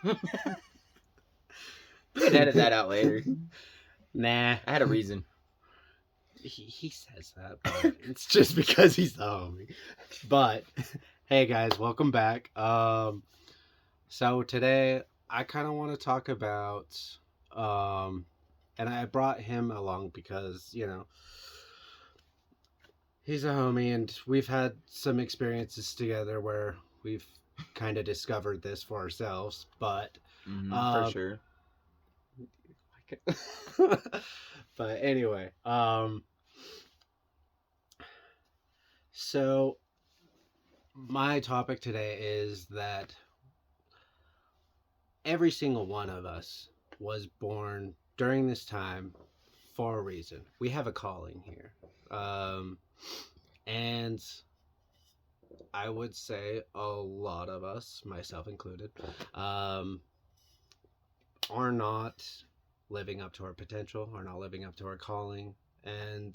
You can edit that out later. Nah. I had a reason. He says that, but it's just because he's the homie. But hey guys, welcome back. So today I kind of want to talk about and I brought him along because, he's a homie and we've had some experiences together where we've kind of discovered this for ourselves, but For sure. but anyway, so my topic today is that every single one of us was born during this time for a reason. We have a calling here. And I would say a lot of us, myself included, are not living up to our potential, are not living up to our calling. And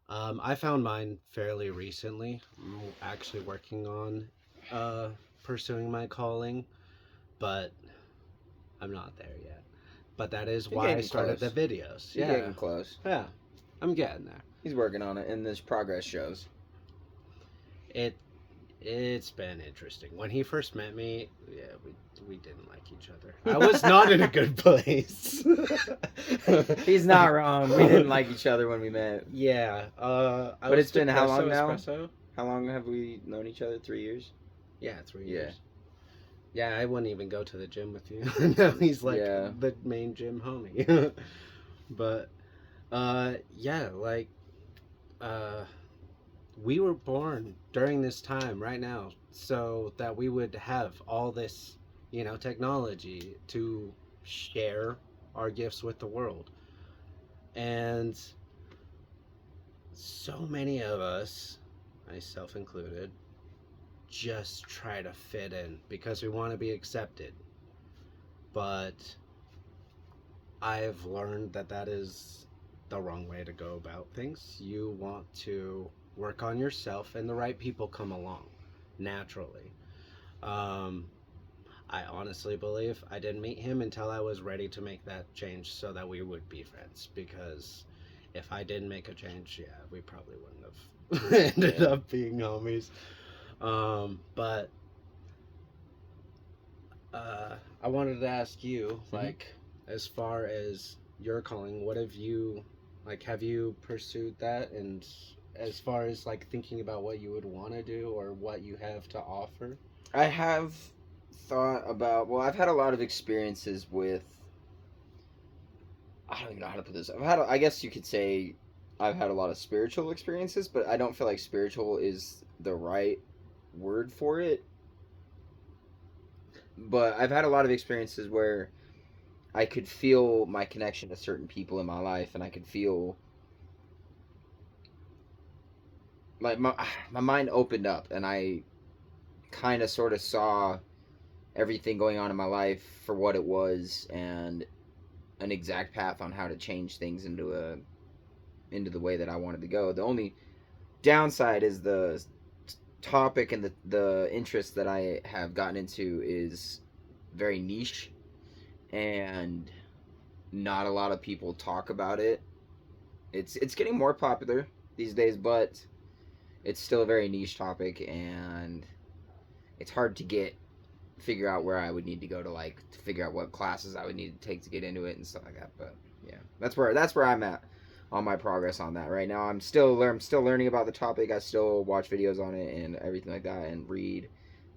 I found mine fairly recently. I'm actually working on pursuing my calling, but I'm not there yet. But that is You're why I getting started close. the videos. You're Yeah, getting close. yeah, I'm getting there. He's working on it, and this progress shows. It's been interesting. When he first met me, yeah, we didn't like each other. I was not in a good place. He's not wrong. We didn't like each other when we met. Yeah. But it's been how long now? Espresso? How long have we known each other? 3 years? Yeah, 3 Yeah. years. Yeah, I wouldn't even go to the gym with you. Now he's like Yeah. the main gym homie. But yeah, like we were born during this time right now so that we would have all this, technology to share our gifts with the world. And so many of us, myself included, just try to fit in because we want to be accepted. But I've learned that that is the wrong way to go about things. You want to work on yourself, and the right people come along naturally. I honestly believe I didn't meet him until I was ready to make that change so that we would be friends. Because if I didn't make a change, yeah, we probably wouldn't have ended up being homies. But I wanted to ask you, like, as far as your calling, what have you, like, have you pursued that? And as far as, like, thinking about what you would want to do or what you have to offer? I have thought about, well, I've had a lot of experiences with, I don't even know how to put this. I guess you could say I've had a lot of spiritual experiences, but I don't feel like spiritual is the right word for it. But I've had a lot of experiences where I could feel my connection to certain people in my life, and I could feel like my mind opened up, and I kind of sort of saw everything going on in my life for what it was, and an exact path on how to change things into the way that I wanted to go. The only downside is the topic and the interest that I have gotten into is very niche, and not a lot of people talk about it. It's getting more popular these days, but it's still a very niche topic, and it's hard to figure out where I would need to go to figure out what classes I would need to take to get into it and stuff like that. But yeah, that's where I'm at on my progress on that right now. I'm still learning about the topic. I still watch videos on it and everything like that and read,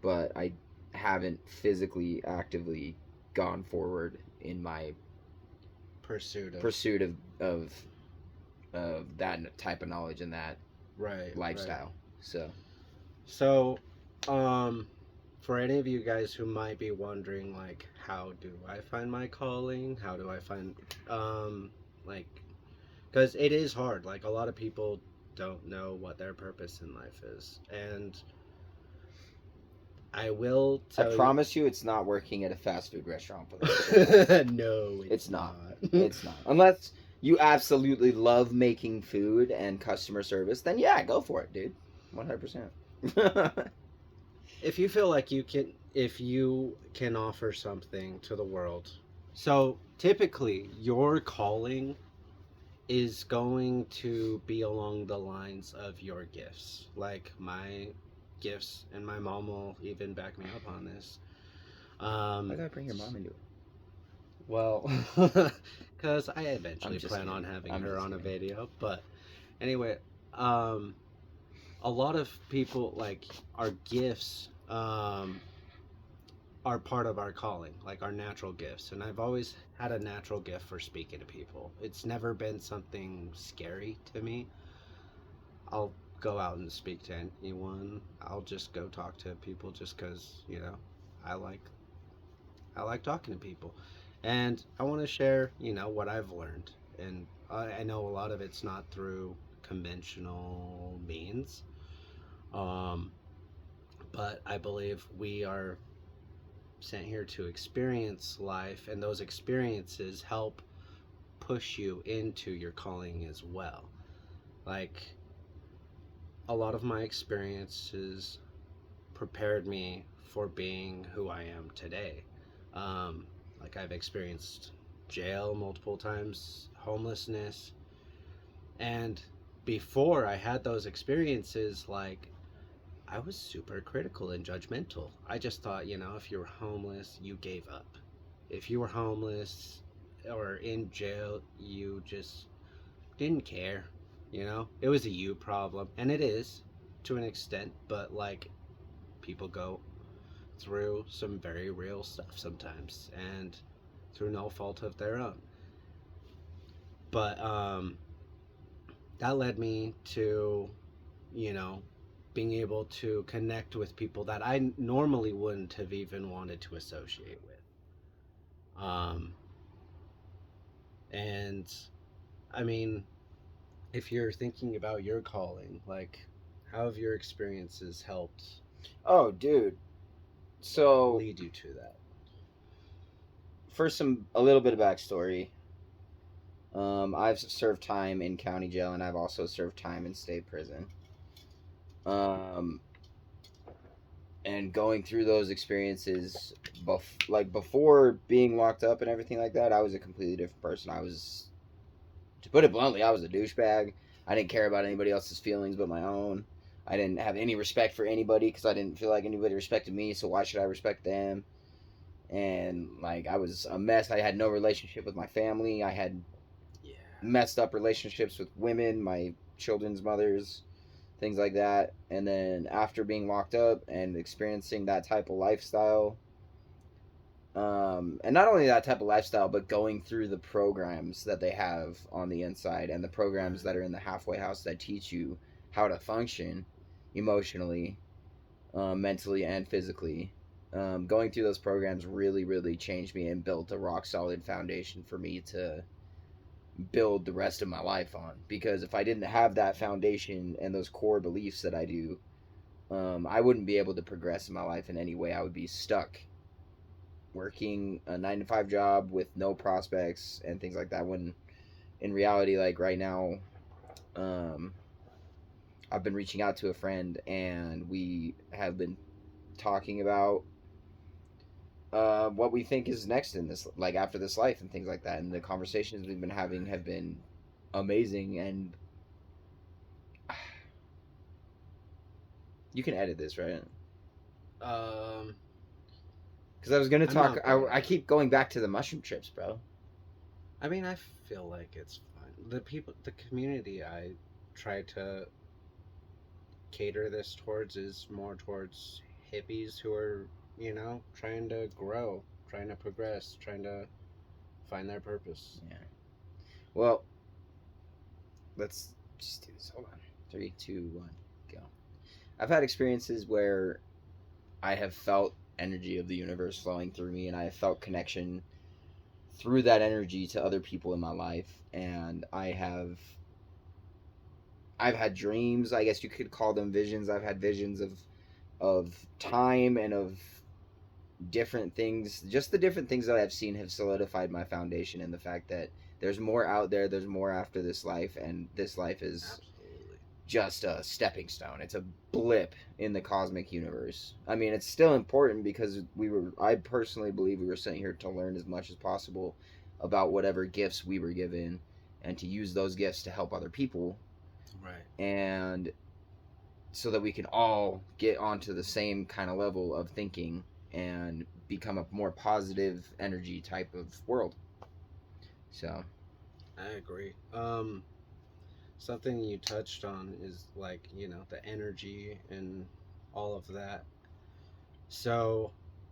but I haven't physically actively gone forward in my Pursuit of that type of knowledge and that lifestyle. Right. So, for any of you guys who might be wondering, like, how do I find my calling? How do I find, like, because it is hard. Like, a lot of people don't know what their purpose in life is. And I will tell I promise you it's not working at a fast food restaurant. No, it's not. It's not. Unless you absolutely love making food and customer service, then yeah, go for it, dude. 100%. If you feel like you can, if you can offer something to the world. So typically, your calling is going to be along the lines of your gifts. Like my gifts, and my mom will even back me up on this. Why Um, did I bring your mom into it? well, because I I'm eventually just plan on kidding. having I'm her just on a kidding. video. But anyway, um, a lot of people like our gifts are part of our calling, like our natural gifts. And I've always had a natural gift for speaking to people. It's never been something scary to me. I'll go out and speak to anyone. I'll just go talk to people just because, I like I like talking to people, and I want to share, what I've learned. And I know a lot of it's not through conventional means, um, but I believe we are sent here to experience life, and those experiences help push you into your calling as well. Like a lot of my experiences prepared me for being who I am today. Um, like I've experienced jail multiple times, homelessness, and before I had those experiences, like I was super critical and judgmental. I just thought, if you were homeless, you gave up. If you were homeless or in jail, you just didn't care. It was a you problem, and it is to an extent, but like people go through some very real stuff sometimes and through no fault of their own. But that led me to, you know, being able to connect with people that I normally wouldn't have even wanted to associate with. Um, and I mean, if you're thinking about your calling, like, how have your experiences helped Oh, dude. So, lead you to that? for a little bit of backstory, I've served time in county jail, and I've also served time in state prison. Um, and going through those experiences, like before being locked up and everything like that, I was a completely different person. I was, to put it bluntly, I was a douchebag. I didn't care about anybody else's feelings but my own. I didn't have any respect for anybody because I didn't feel like anybody respected me. So why should I respect them? And like I was a mess. I had no relationship with my family. I had Yeah. messed up relationships with women, my children's mothers, things like that. And then after being locked up and experiencing that type of lifestyle, and not only that type of lifestyle, but going through the programs that they have on the inside and the programs Right. that are in the halfway house that teach you how to function emotionally, mentally, and physically. Going through those programs really, really changed me and built a rock solid foundation for me to build the rest of my life on. Because if I didn't have that foundation and those core beliefs that I do, I wouldn't be able to progress in my life in any way. I would be stuck working a 9 to 5 job with no prospects and things like that. When in reality, like right now, um, I've been reaching out to a friend and we have been talking about what we think is next in this, like after this life and things like that. And the conversations we've been having have been amazing. And you can edit this, right? Um, Because I was gonna I'm talk. not I, going I to. keep going back to the mushroom trips, bro. I mean, I feel like it's fine. The community I try to cater this towards is more towards hippies who are, trying to grow, trying to progress, trying to find their purpose. Yeah. Well, let's just do this. Hold on. Three, two, one, go. I've had experiences where I have felt energy of the universe flowing through me, and I have felt connection through that energy to other people in my life. And I've had dreams. I guess you could call them visions. I've had visions of time and of different things. Just the different things that I've seen have solidified my foundation in the fact that there's more out there. There's more after this life, and this life is Absolutely. just a stepping stone. It's a blip in the cosmic universe. I mean, it's still important because I personally believe we were sent here to learn as much as possible about whatever gifts we were given and to use those gifts to help other people, Right. and so that we can all get onto the same kind of level of thinking and become a more positive energy type of world. So, I agree. Something you touched on is like, the energy and all of that. So,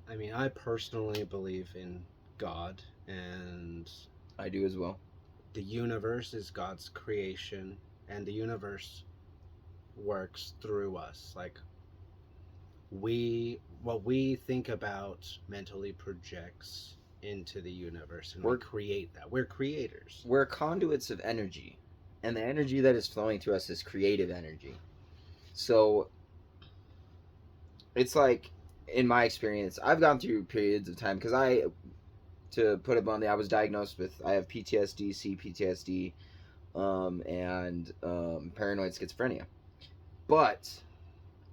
I mean, I personally believe in God, and I do as well. the universe is God's creation, and the universe works through us. Like, what we think about mentally projects into the universe, and we We're create that. We're creators. we're conduits of energy, and the energy that is flowing through us is creative energy. So it's like, in my experience, I've gone through periods of time because to put it bluntly, I was diagnosed with, I have PTSD, CPTSD, and paranoid schizophrenia. But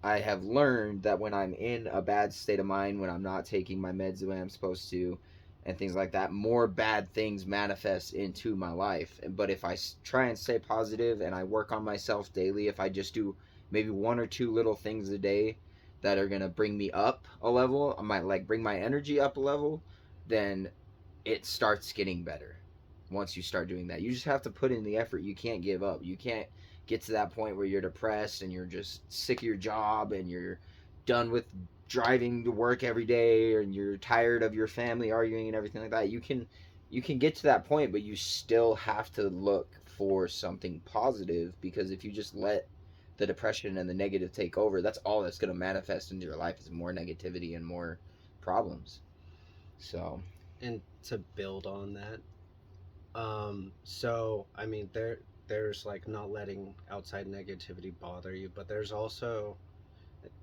I have learned that when I'm in a bad state of mind, when I'm not taking my meds the way I'm supposed to, and things like that, more bad things manifest into my life. But if I try and stay positive and I work on myself daily, if I just do maybe one or two little things a day that are gonna bring me up a level, I might like bring my energy up a level, then it starts getting better. Once you start doing that, you just have to put in the effort. You can't give up. You can't get to that point where you're depressed and you're just sick of your job and you're done with driving to work every day and you're tired of your family arguing and everything like that. You can get to that point, but you still have to look for something positive, because if you just let the depression and the negative take over, that's all that's going to manifest into your life is more negativity and more problems. So, And to build on that, so I mean, there's like not letting outside negativity bother you, but there's also,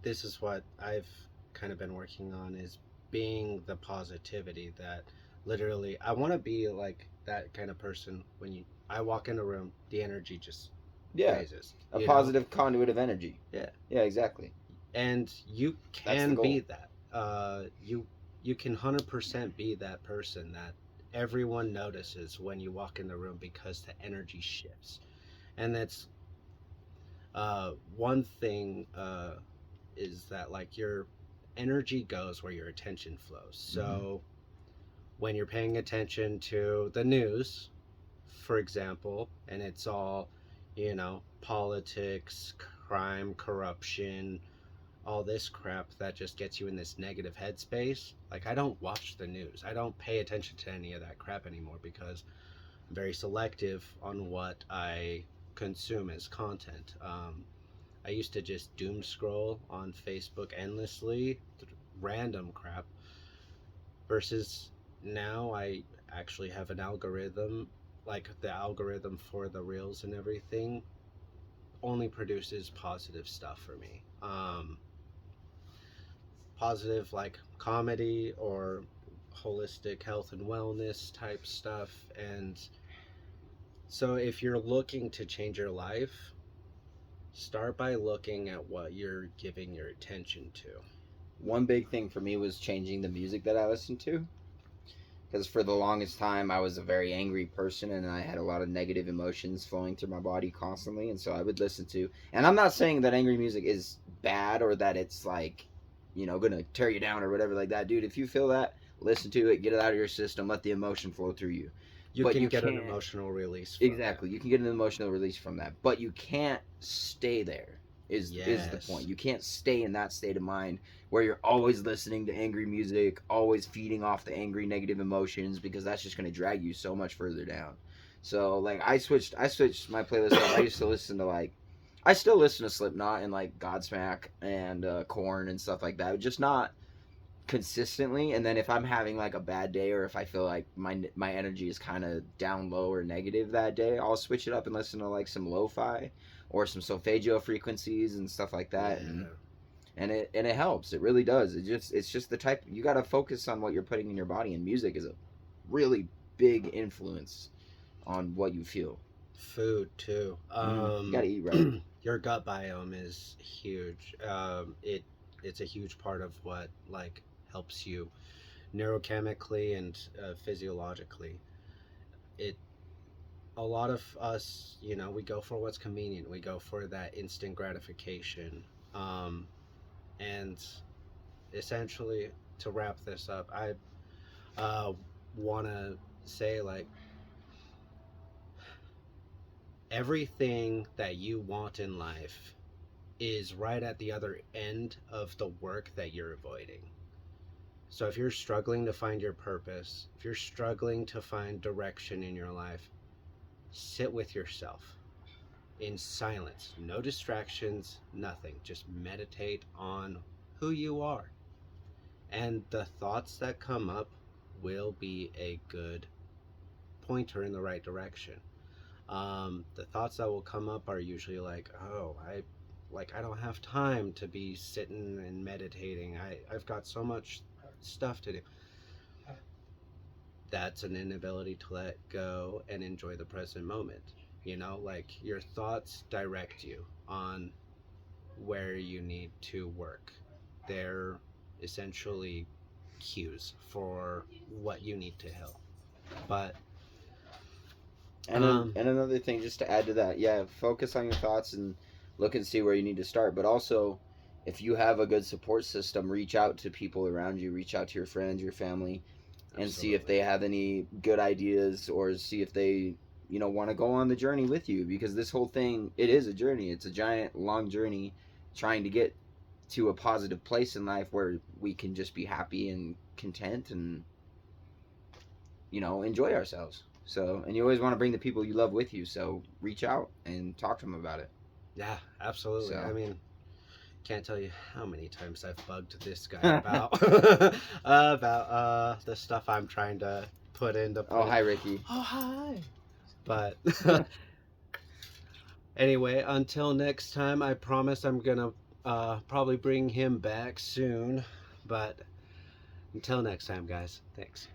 this is what I've kind of been working on, is being the positivity that, literally, I want to be like that kind of person. When I walk in a room, the energy just yeah, raises, a positive conduit of energy. Yeah. Yeah, exactly. And you That's the can goal. be that. You can 100% be that person that everyone notices when you walk in the room, because the energy shifts. And that's, one thing, is that, like, your energy goes where your attention flows. So when you're paying attention to the news, for example, and it's all, politics, crime, corruption, all this crap that just gets you in this negative headspace. Like, I don't watch the news. I don't pay attention to any of that crap anymore, because I'm very selective on what I consume as content. I used to just doom scroll on Facebook endlessly, random crap, versus now I actually have an algorithm. Like, the algorithm for the reels and everything only produces positive stuff for me. Positive, like comedy or holistic health and wellness type stuff. And so, if you're looking to change your life, start by looking at what you're giving your attention to. One big thing for me was changing the music that I listened to, because for the longest time I was a very angry person and I had a lot of negative emotions flowing through my body constantly, and so I would listen to, and I'm not saying that angry music is bad or that it's like, gonna tear you down or whatever like that, dude. If you feel that, listen to it, get it out of your system, let the emotion flow through you. You But can you get an can't. emotional release from Exactly. You can get an emotional release from that, but you can't stay there. Is the point. Yes. You can't stay in that state of mind where you're always listening to angry music, always feeding off the angry negative emotions, because that's just going to drag you so much further down. So like I switched my playlist up. I used to listen to like I still listen to Slipknot and like Godsmack and Korn and stuff like that, just not consistently. And then if I'm having like a bad day, or if I feel like my energy is kind of down low or negative that day, I'll switch it up and listen to like some lo-fi or some solfeggio frequencies and stuff like that. and Yeah. and it helps. It really does. It's just the type, you got to focus on what you're putting in your body, and music is a really big influence on what you feel. Food too. You got to eat right. your gut biome is huge. It's a huge part of what like helps you neurochemically and physiologically. It A lot of us, we go for what's convenient. We go for that instant gratification. Um, and essentially, to wrap this up, I uh, want to say like everything that you want in life is right at the other end of the work that you're avoiding. So if you're struggling to find your purpose, if you're struggling to find direction in your life, sit with yourself in silence, no distractions, nothing. Just meditate on who you are. And the thoughts that come up will be a good pointer in the right direction. The thoughts that will come up are usually like, oh, I don't have time to be sitting and meditating. I've got so much stuff to do. That's an inability to let go and enjoy the present moment. Like your thoughts direct you on where you need to work. They're essentially cues for what you need to heal. But And another thing, just to add to that, yeah, focus on your thoughts and look and see where you need to start. But also, if you have a good support system, reach out to people around you, reach out to your friends, your family, and see if absolutely. they have any good ideas, or see if they, want to go on the journey with you. Because this whole thing, it is a journey. It's a giant, long journey trying to get to a positive place in life where we can just be happy and content and, enjoy ourselves. So, and you always want to bring the people you love with you. So, reach out and talk to them about it. Yeah, absolutely. I So, mean, can't tell you how many times I've bugged this guy oh, about about the stuff I'm trying to put into place. hi, Ricky. Oh, hi. But anyway, until next time, I promise I'm gonna probably bring him back soon. But until next time, guys, thanks.